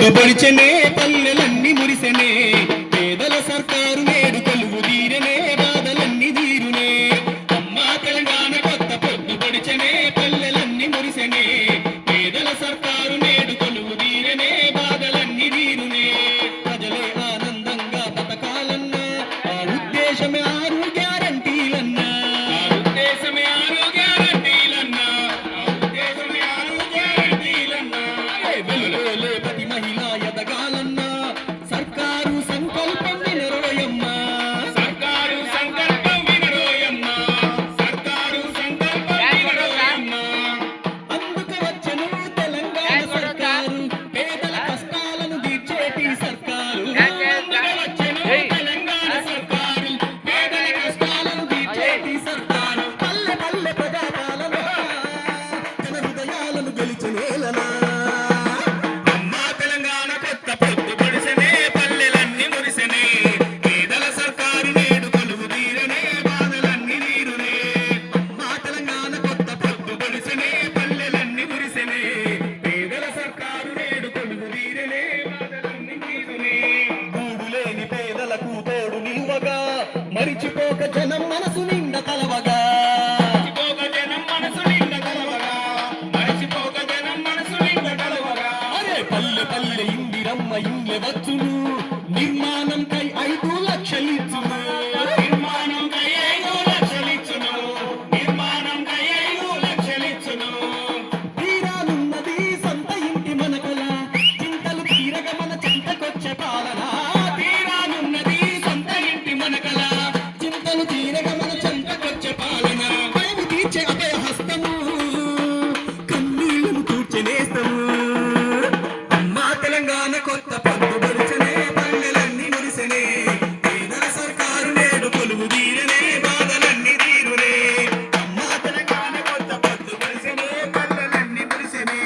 పొద్దుపడిచెనే పల్లెలన్నీ మురిసెనే పేదల సర్కారు నేడు కొలువు తీరనే బాధలన్నీ తీరునే అమ్మా తెలంగాణ కొత్త పొద్దుపడిచెనే పల్లెలన్నీ మురిసెనే పేదల సర్కారు నేడు కొలువు తీరనే బాధలన్నీ తీరునే ప్రజలే ఆనందంగా బతకాలన్నా ఆ ఉద్దేశమే ఆరు గ్యారంటీలన్నా ఆ ఉద్దేశమే ఆరు గ్యారంటీలన్నా ఆ ఉద్దేశమే ఆరు గ్యారంటీలన్నా వెలుగులే ప్రతి మహిళ ఎదగాలన్నా సర్కారు సంకల్పం వినరోయమ్మా సర్కారు సంకల్పం వినరోయమ్మా సర్కారు సంకల్పం వినరోయమ్మా అందుకు వచ్చెను తెలంగాణ సర్కారు పేదల కష్టాలను తీర్చేటి సర్కారు అందుకు వచ్చెను తెలంగాణ సర్కారు పేదల కష్టాలను తీర్చేటి సర్కారు పల్లె పల్లె ప్రజాపాలన జన హృదయాలను గెలిచినేలనా అమ్మా తెలంగాణ కొత్త పొద్దుపడిసెనే పల్లెలన్నీ మురిసెనే పేదల సర్కారు నేడు కొలువు తీరనే బాధలన్నీ తీరునే అమ్మా తెలంగాణ కొత్త పొద్దుపడిసెనే పల్లెలన్నీ మురిసెనే పేదల సర్కారు నేడు కొలువు తీరనే బాధలన్నీ తీరునే గూడులేని పేదలకు తోడు నిలువగా మరిచిపోక జనం మనసు నిండా కలవగా మరిచిపోక జనం మనసు నిండా కలవగా మరిచిపోక జనం మనసు నిండా కలవగా అరే పల్లె పల్లె ఇందిరమ్మ ఇండ్లె వచ్చును నిర్మాణంకై 5 లక్షలిచ్చును నిర్మాణంకై 5 లక్షలిచ్చును నిర్మాణంకై 5 లక్షలిచ్చును తీరానున్నది సొంత ఇంటి మనకల చింతలు తీరగ మన చింతకొచ్చే పాలన తీరానున్నది సొంత ఇంటి మనకల చింతలు తీరగ మన చింతకొచ్చే పాలన భయము తీర్చే అభయ హస్తము కన్నీళ్లను తూర్చెనేస్తము అమ్మా తెలంగాణ కొత్త పొద్దుపడిచెనే పల్లెలన్నీ మురిసెనే పేదల సర్కారు నేడు కొలువు తీరనే బాధలన్నీ తీరునే అమ్మా తెలంగాణ కొత్త పొద్దుపడిచెనే పల్లెలన్నీ మురిసెనే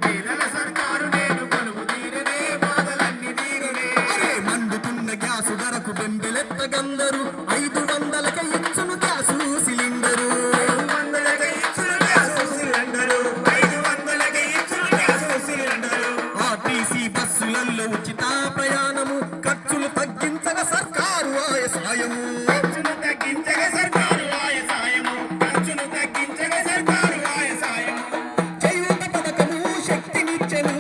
పేదల సర్కారు నేడు కొలువు తీరనే బాధలన్నీ తీరునే అరే మండుతున్న గ్యాసు ధరకు బెంబెలెత్తగందరు 500కే ఇచ్చును గ్యాసు సిలిండరు 500కే ఇచ్చును గ్యాసు సిలిండరు 500కే ఇచ్చును గ్యాసు సిలిండరు ఆర్టీసీ బస్సులలో ఉచిత ప్రయాణము ఖర్చులు తగ్గించగ సర్కారు ఆయ సాయము ఖర్చులు తగ్గించగ సర్కారు ఆయ సాయము ఖర్చులు తగ్గించగ సర్కారు ఆయ సాయము చేయూత పథకము శక్తినిచ్చెను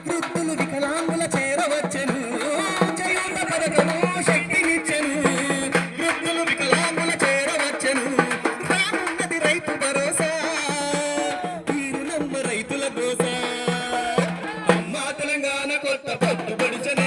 వృద్ధులు వికలాంగుల చేరవచ్చెను చేయూత పథకము శక్తినిచ్చెను వృద్ధులు వికలాంగుల చేరవచ్చెను రానున్నది రైతు భరోసా తీరునమ్మ రైతుల గోస అమ్మా తెలంగాణ కొత్త పొద్దుపడిచెనే